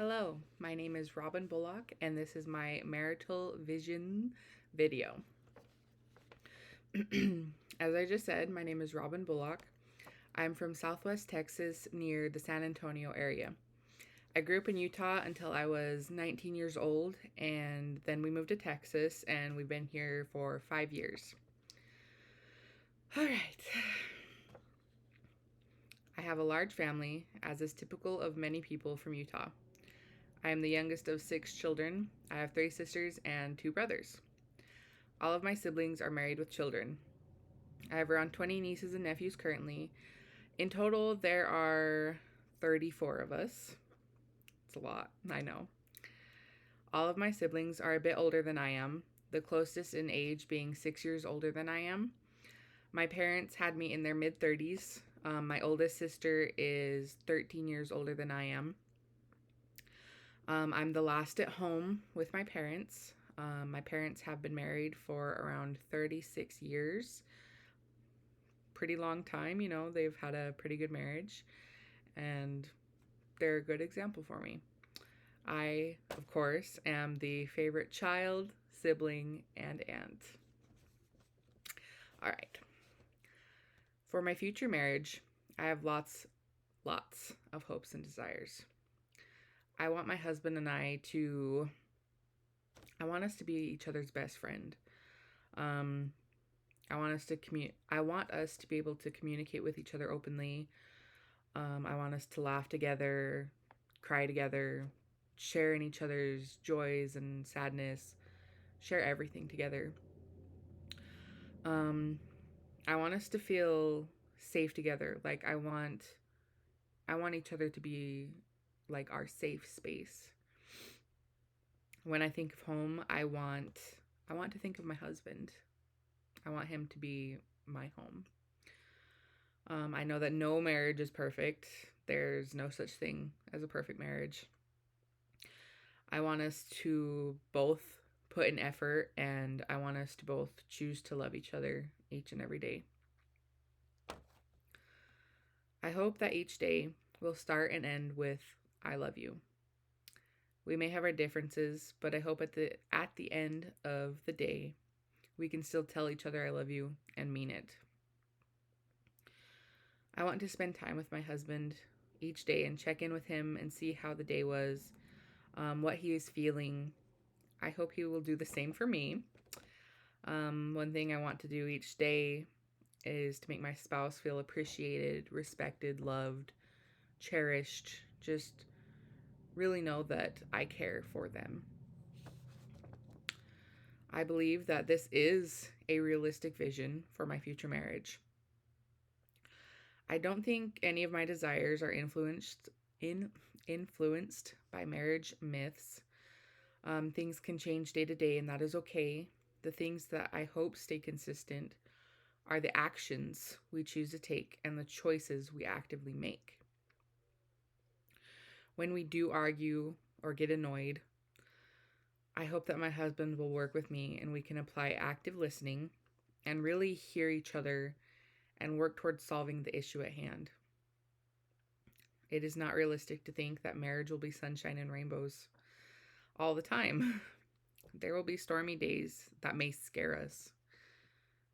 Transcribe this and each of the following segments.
Hello, my name is Robyn Bullock, and this is my marital vision video. As I just said, my name is Robyn Bullock. I'm from Southwest Texas near the San Antonio area. I grew up in Utah until I was 19 years old, and then we moved to Texas, and we've been here for 5 years. All right. I have a large family, as is typical of many people from Utah. I am the youngest of 6 children. I have 3 sisters and 2 brothers. All of my siblings are married with children. I have around 20 nieces and nephews currently. In total, there are 34 of us. It's a lot, I know. All of my siblings are a bit older than I am, the closest in age being 6 years older than I am. My parents had me in their mid-30s. My oldest sister is 13 years older than I am. I'm the last at home with my parents. My parents have been married for around 36 years. Pretty long time, they've had a pretty good marriage, and they're a good example for me. I, of course, am the favorite child, sibling, and aunt. All right. For my future marriage, I have lots of hopes and desires. I want my husband and I want us to be each other's best friend. I want us to be able to communicate with each other openly. I want us to laugh together, cry together, share in each other's joys and sadness, share everything together. I want us to feel safe together. Like I want each other to be like our safe space. When I think of home, I want to think of my husband. I want him to be my home. I know that no marriage is perfect. There's no such thing as a perfect marriage. I want us to both put in effort, and I want us to both choose to love each other each and every day. I hope that each day will start and end with I love you. We may have our differences, but I hope at the end of the day, we can still tell each other I love you and mean it. I want to spend time with my husband each day and check in with him and see how the day was, what he is feeling. I hope he will do the same for me. One thing I want to do each day is to make my spouse feel appreciated, respected, loved, cherished, just really know that I care for them. I believe that this is a realistic vision for my future marriage. I don't think any of my desires are influenced by marriage myths. Things can change day to day, and that is okay. The things that I hope stay consistent are the actions we choose to take and the choices we actively make. When we do argue or get annoyed, I hope that my husband will work with me and we can apply active listening and really hear each other and work towards solving the issue at hand. It is not realistic to think that marriage will be sunshine and rainbows all the time. There will be stormy days that may scare us.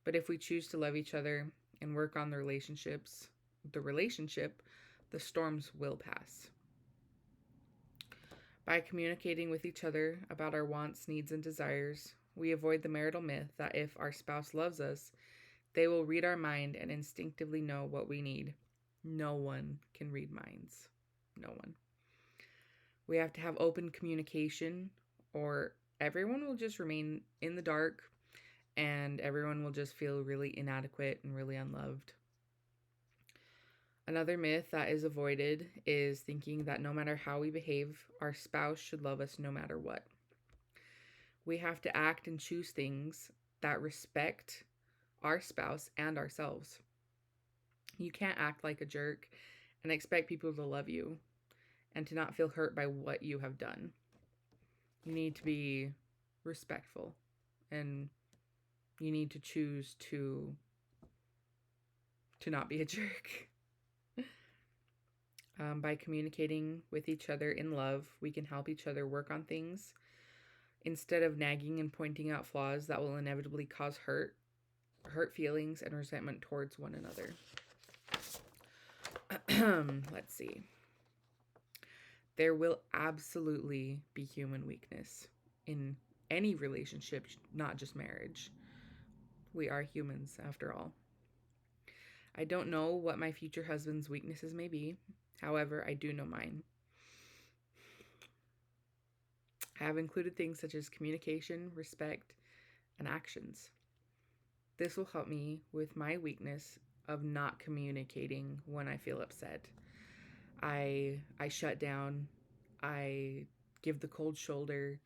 But if we choose to love each other and work on the relationship, the storms will pass. By communicating with each other about our wants, needs, and desires, we avoid the marital myth that if our spouse loves us, they will read our mind and instinctively know what we need. No one can read minds. No one. We have to have open communication, or everyone will just remain in the dark and everyone will just feel really inadequate and really unloved. Another myth that is avoided is thinking that no matter how we behave, our spouse should love us no matter what. We have to act and choose things that respect our spouse and ourselves. You can't act like a jerk and expect people to love you and to not feel hurt by what you have done. You need to be respectful, and you need to choose to not be a jerk. By communicating with each other in love, we can help each other work on things instead of nagging and pointing out flaws that will inevitably cause hurt feelings and resentment towards one another. Let's see. There will absolutely be human weakness in any relationship, not just marriage. We are humans, after all. I don't know what my future husband's weaknesses may be. However, I do know mine. I have included things such as communication, respect, and actions. This will help me with my weakness of not communicating when I feel upset. I shut down. I give the cold shoulder.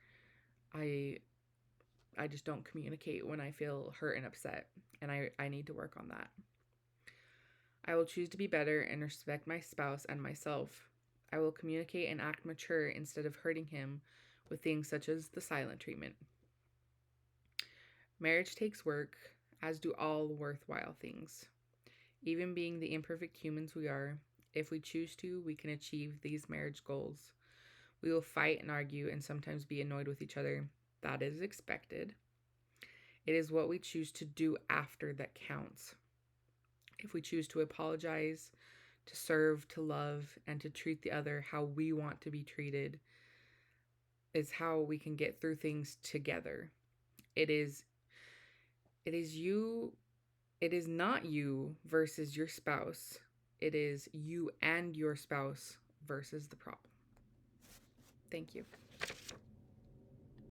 I just don't communicate when I feel hurt and upset, and I need to work on that. I will choose to be better and respect my spouse and myself. I will communicate and act mature instead of hurting him with things such as the silent treatment. Marriage takes work, as do all worthwhile things. Even being the imperfect humans we are, if we choose to, we can achieve these marriage goals. We will fight and argue and sometimes be annoyed with each other. That is expected. It is what we choose to do after that counts. If we choose to apologize, to serve, to love, and to treat the other how we want to be treated, is how we can get through things together. It is not you versus your spouse. It is you and your spouse versus the problem. Thank you.